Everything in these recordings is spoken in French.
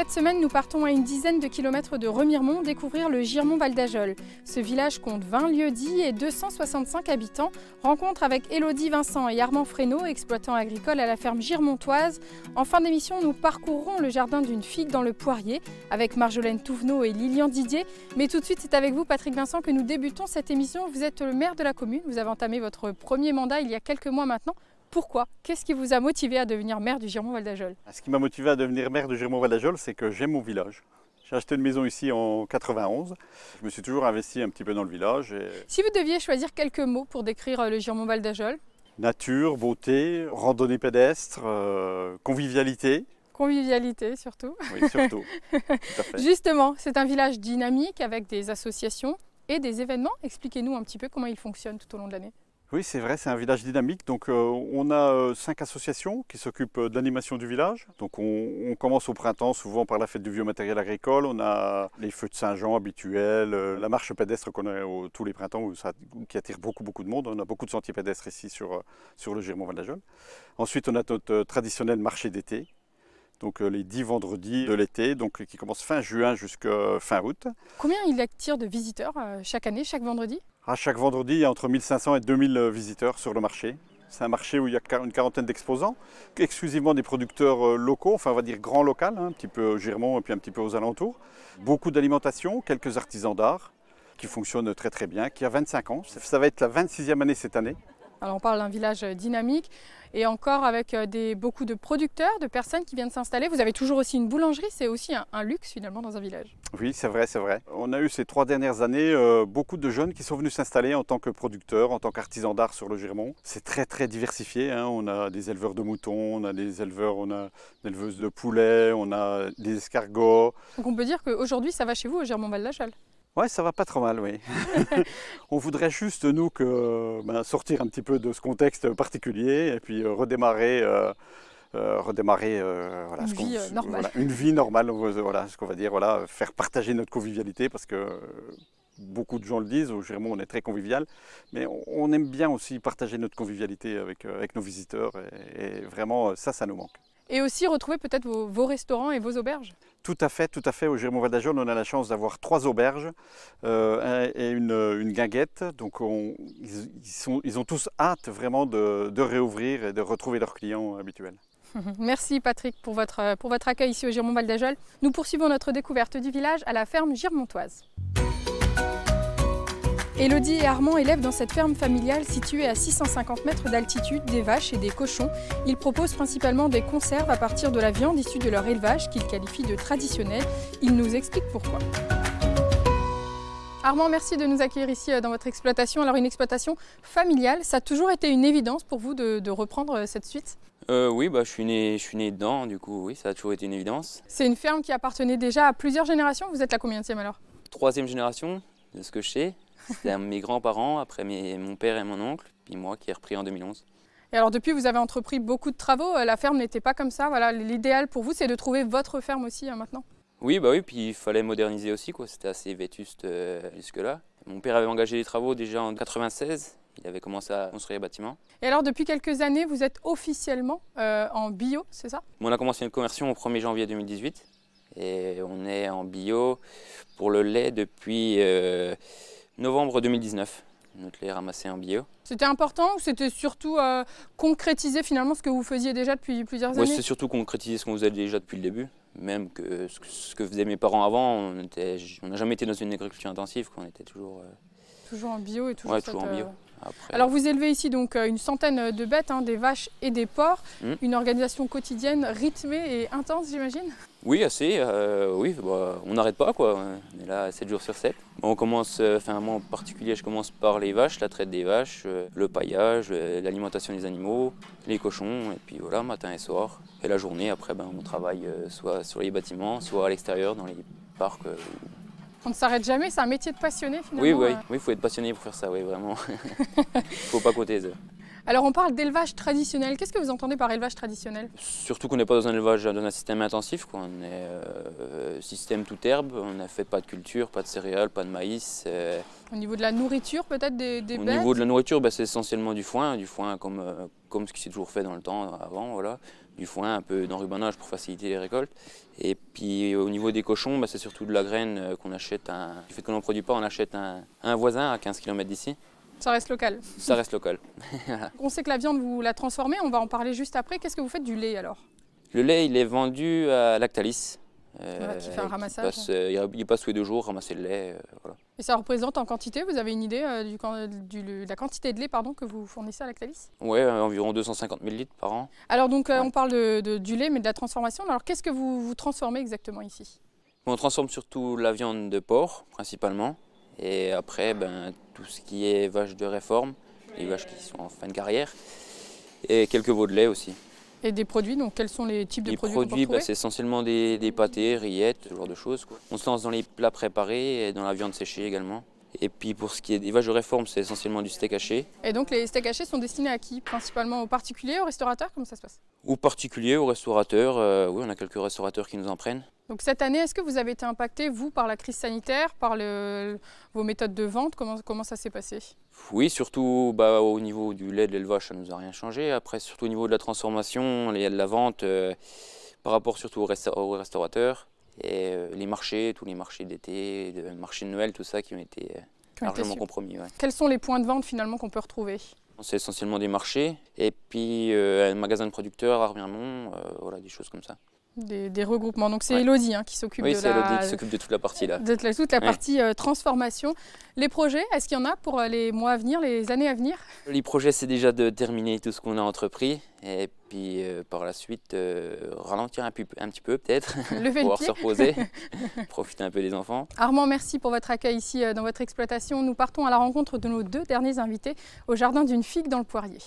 Cette semaine, nous partons à une dizaine de kilomètres de Remiremont découvrir le Girmont-Val d'Ajol. Ce village compte 20 lieux-dits et 265 habitants. Rencontre avec Élodie Vincent et Armand Fresneau, exploitants agricoles à la ferme girmontoise. En fin d'émission, nous parcourrons le jardin d'une figue dans le poirier avec Marjolaine Touvenot et Lilian Didier. Mais tout de suite, c'est avec vous, Patrick Vincent, que nous débutons cette émission. Vous êtes le maire de la commune, vous avez entamé votre premier mandat il y a quelques mois maintenant. Pourquoi? Qu'est-ce qui vous a motivé à devenir maire du Girmont-Val d'Ajol? Ce qui m'a motivé à devenir maire du Girmont-Val d'Ajol, c'est que j'aime mon village. J'ai acheté une maison ici en 91. Je me suis toujours investi un petit peu dans le village. Si vous deviez choisir quelques mots pour décrire le Girmont-Val d'Ajol? Nature, beauté, randonnée pédestre, convivialité. Convivialité surtout. Oui, surtout. Tout à fait. Justement, c'est un village dynamique avec des associations et des événements. Expliquez-nous un petit peu comment il fonctionne tout au long de l'année. Oui, c'est vrai, c'est un village dynamique. Donc, on a 5 associations qui s'occupent de l'animation du village. Donc, on commence au printemps, souvent par la fête du vieux matériel agricole. On a les feux de Saint-Jean habituels, la marche pédestre qu'on a tous les printemps qui attire beaucoup de monde. On a beaucoup de sentiers pédestres ici sur le Girmont-Val d'Ajol. Ensuite, on a notre traditionnel marché d'été. Donc les 10 vendredis de l'été, donc qui commence fin juin jusqu'à fin août. Combien il attire de visiteurs chaque année, chaque vendredi? Chaque vendredi, il y a entre 1500 et 2000 visiteurs sur le marché. C'est un marché où il y a une quarantaine d'exposants, exclusivement des producteurs locaux, enfin on va dire grand local, un petit peu au Girmont et puis un petit peu aux alentours. Beaucoup d'alimentation, quelques artisans d'art qui fonctionnent très bien, qui a 25 ans. Ça va être la 26e année cette année. Alors on parle d'un village dynamique et encore avec beaucoup de producteurs, de personnes qui viennent s'installer. Vous avez toujours aussi une boulangerie, c'est aussi un luxe finalement dans un village. Oui, c'est vrai, c'est vrai. On a eu ces 3 dernières années beaucoup de jeunes qui sont venus s'installer en tant que producteurs, en tant qu'artisans d'art sur le Girmont. C'est très diversifié, hein. On a des éleveurs de moutons, on a des éleveurs, on a des éleveuses de poulets, on a des escargots. Donc on peut dire qu'aujourd'hui ça va chez vous au Girmont-Val d'Ajol. Ouais, ça va pas trop mal, oui. On voudrait juste, nous, sortir un petit peu de ce contexte particulier et puis redémarrer voilà, une vie normale. Voilà, une vie normale, voilà, ce qu'on va dire, voilà, faire partager notre convivialité parce que beaucoup de gens le disent, au Girmont on est très convivial, mais on aime bien aussi partager notre convivialité avec nos visiteurs et vraiment ça nous manque. Et aussi retrouver peut-être vos restaurants et vos auberges. Tout à fait. Au Girmont-Val d'Ajol, on a la chance d'avoir 3 auberges et une guinguette. Donc ils ont tous hâte vraiment de réouvrir et de retrouver leurs clients habituels. Merci Patrick pour votre accueil ici au Girmont-Val d'Ajol. Nous poursuivons notre découverte du village à la ferme girmontoise. Élodie et Armand élèvent dans cette ferme familiale située à 650 mètres d'altitude des vaches et des cochons. Ils proposent principalement des conserves à partir de la viande issue de leur élevage qu'ils qualifient de traditionnelle. Ils nous expliquent pourquoi. Armand, merci de nous accueillir ici dans votre exploitation. Alors une exploitation familiale, ça a toujours été une évidence pour vous de reprendre cette suite? Oui, je suis né dedans, du coup oui, ça a toujours été une évidence. C'est une ferme qui appartenait déjà à plusieurs générations. Vous êtes la combienième alors? 3e génération, de ce que je sais. C'était mes grands-parents, après mon père et mon oncle, puis moi qui ai repris en 2011. Et alors depuis, vous avez entrepris beaucoup de travaux. La ferme n'était pas comme ça. Voilà, l'idéal pour vous, c'est de trouver votre ferme aussi maintenant. Oui, puis il fallait moderniser aussi, quoi. C'était assez vétuste jusque-là. Mon père avait engagé les travaux déjà en 96. Il avait commencé à construire les bâtiments. Et alors depuis quelques années, vous êtes officiellement en bio, c'est ça? On a commencé une conversion au 1er janvier 2018. Et on est en bio pour le lait depuis novembre 2019. Notre lait ramassé en bio. C'était important ou c'était surtout concrétiser finalement ce que vous faisiez déjà depuis plusieurs années? Oui, c'est surtout concrétiser ce qu'on faisait déjà depuis le début. Même que ce que faisaient mes parents avant, on n'a jamais été dans une agriculture intensive, on était toujours... Toujours en bio et toujours, toujours en bio. Après, alors vous élevez ici donc une centaine de bêtes, des vaches et des porcs, une organisation quotidienne rythmée et intense j'imagine? Oui, assez, on n'arrête pas quoi, on est là 7 jours sur 7. On commence, moi en particulier je commence par les vaches, la traite des vaches, le paillage, l'alimentation des animaux, les cochons, et puis voilà, matin et soir. Et la journée après on travaille soit sur les bâtiments, soit à l'extérieur dans les parcs. On ne s'arrête jamais, c'est un métier de passionné finalement. Oui, il faut être passionné pour faire ça, oui, vraiment. Il ne faut pas côté. Alors on parle d'élevage traditionnel, qu'est-ce que vous entendez par élevage traditionnel? Surtout qu'on n'est pas dans un élevage, dans un système intensif, quoi. On est système toute herbe, on ne fait pas de culture, pas de céréales, pas de maïs. Au niveau de la nourriture peut-être des bêtes? Au niveau de la nourriture, c'est essentiellement du foin comme ce qui s'est toujours fait dans le temps avant, voilà. du foin, un peu d'enrubannage pour faciliter les récoltes. Et puis au niveau des cochons, c'est surtout de la graine qu'on achète, du fait qu'on n'en produit pas, on achète un voisin à 15 km d'ici. Ça reste local. Ça reste local. On sait que la viande, vous la transformez, on va en parler juste après. Qu'est-ce que vous faites du lait alors? Le lait, il est vendu à Lactalis. Voilà, qui fait un ramassage. Il passe tous les 2 jours ramasser le lait. Voilà. Et ça représente en quantité, vous avez une idée de la quantité de lait que vous fournissez à Lactalis? Oui, environ 250 000 litres par an. Alors donc on parle du lait mais de la transformation. Alors qu'est-ce que vous transformez exactement ici? On transforme surtout la viande de porc principalement. Et après tout ce qui est vaches de réforme, les vaches qui sont en fin de carrière. Et quelques veaux de lait aussi. Et des produits, donc quels sont les types de produits qu'on peut retrouver? C'est essentiellement des pâtés, rillettes, ce genre de choses, quoi. On se lance dans les plats préparés et dans la viande séchée également. Et puis pour ce qui est des vaches de réforme, c'est essentiellement du steak haché. Et donc les steaks hachés sont destinés à qui? Principalement aux particuliers, aux restaurateurs? Comment ça se passe? Aux particuliers, aux restaurateurs. Oui, on a quelques restaurateurs qui nous en prennent. Donc cette année, est-ce que vous avez été impacté, vous, par la crise sanitaire, par vos méthodes de vente? Comment ça s'est passé? Oui, surtout au niveau du lait de l'élevage, ça ne nous a rien changé. Après, surtout au niveau de la transformation, de la vente, par rapport surtout aux restaurateurs. Et les marchés, tous les marchés d'été, le marché de Noël, tout ça qui ont été largement compromis. Ouais. Quels sont les points de vente finalement qu'on peut retrouver? C'est essentiellement des marchés et puis un magasin de producteurs à Remiremont, voilà, des choses comme ça. Des regroupements. Donc c'est Elodie qui s'occupe c'est Elodie qui s'occupe de toute la partie là. De toute la partie transformation. Les projets, est-ce qu'il y en a pour les mois à venir, les années à venir? Les projets, c'est déjà de terminer tout ce qu'on a entrepris et puis par la suite ralentir un petit peu peut-être, pouvoir se reposer, profiter un peu des enfants. Armand, merci pour votre accueil ici dans votre exploitation. Nous partons à la rencontre de nos 2 derniers invités au jardin d'une figue dans le Poirier.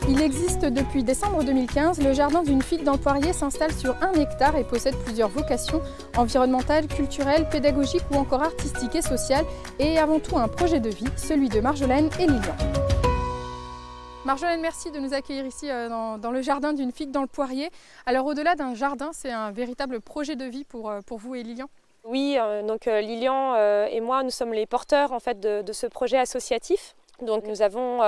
Il existe depuis décembre 2015, le jardin d'une figue dans le Poirier s'installe sur 1 hectare et possède plusieurs vocations environnementales, culturelles, pédagogiques ou encore artistiques et sociales, et avant tout un projet de vie, celui de Marjolaine et Lilian. Marjolaine, merci de nous accueillir ici dans le jardin d'une figue dans le Poirier. Alors au-delà d'un jardin, c'est un véritable projet de vie pour vous et Lilian? Oui, donc Lilian et moi, nous sommes les porteurs en fait, de ce projet associatif. Donc nous avons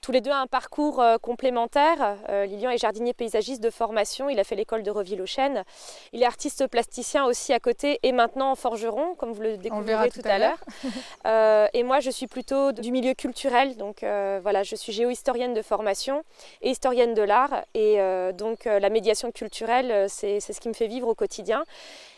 tous les deux un parcours complémentaire. Lilian est jardinier paysagiste de formation, il a fait l'école de Reville-aux-Chênes. Il est artiste plasticien aussi à côté et maintenant forgeron, comme vous le découvrirez tout à l'heure. Et moi je suis plutôt du milieu culturel, donc voilà, je suis géohistorienne de formation et historienne de l'art. Et donc la médiation culturelle, c'est ce qui me fait vivre au quotidien.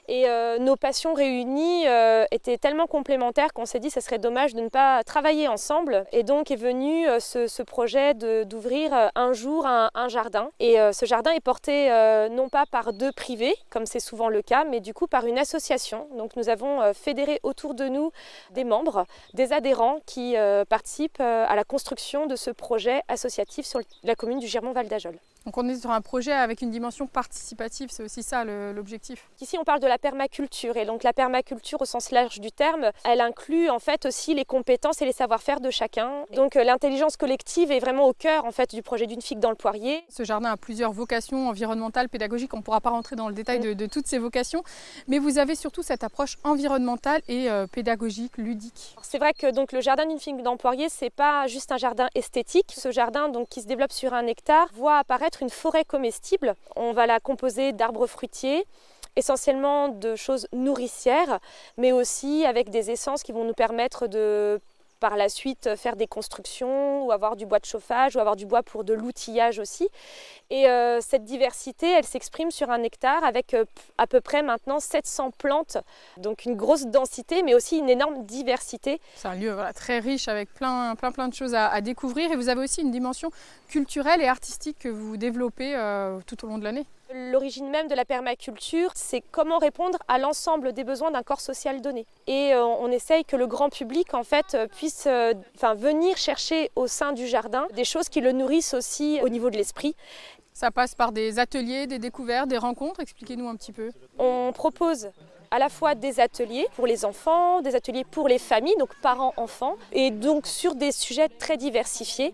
Et nos passions réunies étaient tellement complémentaires qu'on s'est dit que ce serait dommage de ne pas travailler ensemble. Et donc est venu ce projet d'ouvrir un jour un jardin. Et ce jardin est porté non pas par 2 privés, comme c'est souvent le cas, mais du coup par une association. Donc nous avons fédéré autour de nous des membres, des adhérents qui participent à la construction de ce projet associatif sur la commune du Girmont-Val d'Ajol. Donc on est sur un projet avec une dimension participative, c'est aussi ça l'objectif. Ici on parle de la permaculture et donc la permaculture au sens large du terme, elle inclut en fait aussi les compétences et les savoir-faire de chacun. Donc l'intelligence collective est vraiment au cœur en fait du projet d'une figue dans le Poirier. Ce jardin a plusieurs vocations environnementales, pédagogiques, on ne pourra pas rentrer dans le détail de toutes ces vocations, mais vous avez surtout cette approche environnementale et pédagogique, ludique. C'est vrai que donc le jardin d'une figue dans le Poirier, c'est pas juste un jardin esthétique. Ce jardin donc qui se développe sur 1 hectare voit apparaître une forêt comestible. On va la composer d'arbres fruitiers, essentiellement de choses nourricières, mais aussi avec des essences qui vont nous permettre de par la suite faire des constructions ou avoir du bois de chauffage ou avoir du bois pour de l'outillage aussi. Et cette diversité, elle s'exprime sur 1 hectare avec à peu près maintenant 700 plantes. Donc une grosse densité mais aussi une énorme diversité. C'est un lieu très riche avec plein de choses à découvrir et vous avez aussi une dimension culturelle et artistique que vous développez tout au long de l'année. L'origine même de la permaculture, c'est comment répondre à l'ensemble des besoins d'un corps social donné. Et on essaye que le grand public en fait puisse venir chercher au sein du jardin des choses qui le nourrissent aussi au niveau de l'esprit. Ça passe par des ateliers, des découvertes, des rencontres. Expliquez-nous un petit peu. On propose à la fois des ateliers pour les enfants, des ateliers pour les familles, donc parents-enfants, et donc sur des sujets très diversifiés.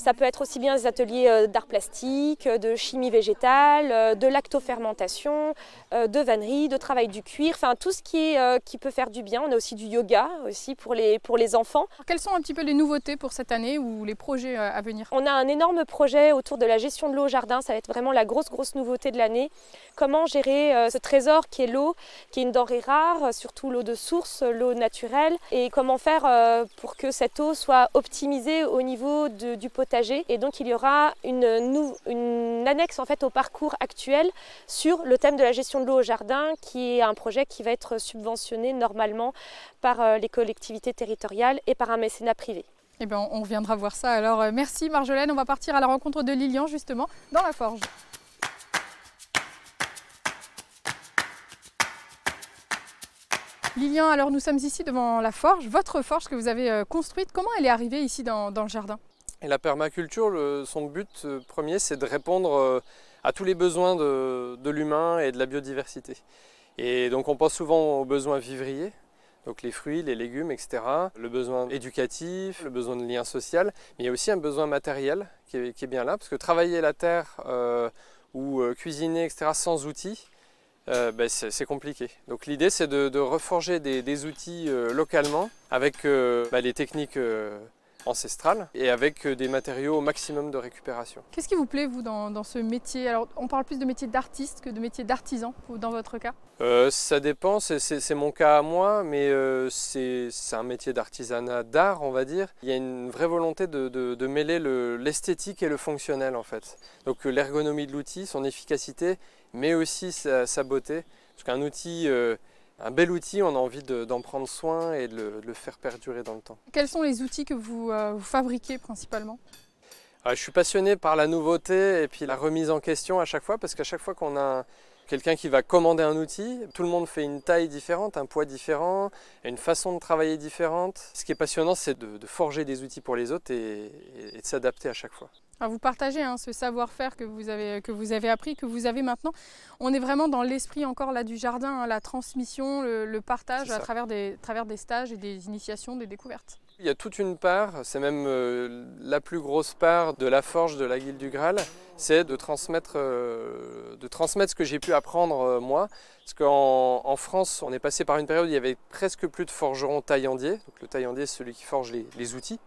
Ça peut être aussi bien des ateliers d'art plastique, de chimie végétale, de lactofermentation, de vannerie, de travail du cuir, enfin tout ce qui peut faire du bien. On a aussi du yoga aussi pour les enfants. Quelles sont un petit peu les nouveautés pour cette année ou les projets à venir? On a un énorme projet autour de la gestion de l'eau au jardin, ça va être vraiment la grosse nouveauté de l'année. Comment gérer ce trésor qui est l'eau, qui est une denrée rare, surtout l'eau de source, l'eau naturelle, et comment faire pour que cette eau soit optimisée au niveau du potager. Et donc il y aura une annexe en fait au parcours actuel sur le thème de la gestion de l'eau au jardin, qui est un projet qui va être subventionné normalement par les collectivités territoriales et par un mécénat privé. Eh bien, on reviendra voir ça. Alors merci Marjolaine, on va partir à la rencontre de Lilian justement dans la forge. Lilian, alors nous sommes ici devant la forge, votre forge que vous avez construite. Comment elle est arrivée ici dans le jardin? Et la permaculture, son but premier, c'est de répondre à tous les besoins de l'humain et de la biodiversité. Et donc on pense souvent aux besoins vivriers, donc les fruits, les légumes, etc. Le besoin éducatif, le besoin de lien social, mais il y a aussi un besoin matériel qui est bien là, parce que travailler la terre ou cuisiner, etc. sans outils, c'est compliqué. Donc l'idée c'est de reforger des outils localement avec les techniques ancestrales et avec des matériaux au maximum de récupération. Qu'est-ce qui vous plaît vous dans ce métier? Alors on parle plus de métier d'artiste que de métier d'artisan dans votre cas? Ça dépend, c'est mon cas à moi, mais c'est un métier d'artisanat, d'art on va dire. Il y a une vraie volonté de mêler l'esthétique et le fonctionnel en fait. Donc l'ergonomie de l'outil, son efficacité, mais aussi sa beauté. Parce qu'un outil, un bel outil, on a envie d'en prendre soin et de le faire perdurer dans le temps. Quels sont les outils que vous fabriquez principalement? Je suis passionné par la nouveauté et puis la remise en question à chaque fois, parce qu'à chaque fois qu'on a quelqu'un qui va commander un outil, tout le monde fait une taille différente, un poids différent, une façon de travailler différente. Ce qui est passionnant, c'est de forger des outils pour les autres et de s'adapter à chaque fois. Alors vous partagez ce savoir-faire que vous avez appris, que vous avez maintenant. On est vraiment dans l'esprit encore là du jardin, la transmission, le partage à travers des stages et des initiations, des découvertes. Il y a toute une part, c'est même la plus grosse part de la forge de la Guilde du Graal, c'est de transmettre ce que j'ai pu apprendre moi. Parce qu'en France, on est passé par une période où il y avait presque plus de forgerons taillandiers. Donc le taillandier, c'est celui qui forge les outils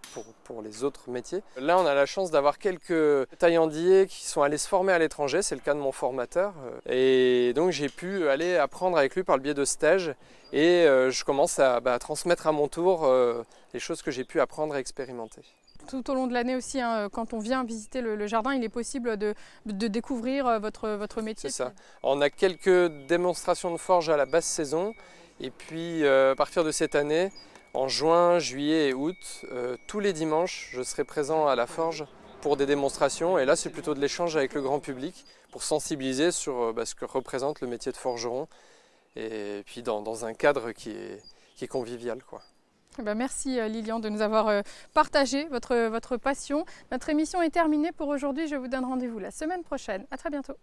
pour les autres métiers. Là, on a la chance d'avoir quelques taillandiers qui sont allés se former à l'étranger, c'est le cas de mon formateur. Et donc j'ai pu aller apprendre avec lui par le biais de stages. Et je commence à transmettre à mon tour les choses que j'ai pu apprendre et expérimenter. Tout au long de l'année aussi, quand on vient visiter le jardin, il est possible de découvrir votre métier. C'est ça. On a quelques démonstrations de forge à la basse saison. Et puis à partir de cette année, en juin, juillet et août, tous les dimanches, je serai présent à la forge pour des démonstrations. Et là, c'est plutôt de l'échange avec le grand public pour sensibiliser sur ce que représente le métier de forgeron. Et puis dans un cadre qui est convivial, quoi. Merci Lilian de nous avoir partagé votre passion. Notre émission est terminée pour aujourd'hui. Je vous donne rendez-vous la semaine prochaine. À très bientôt.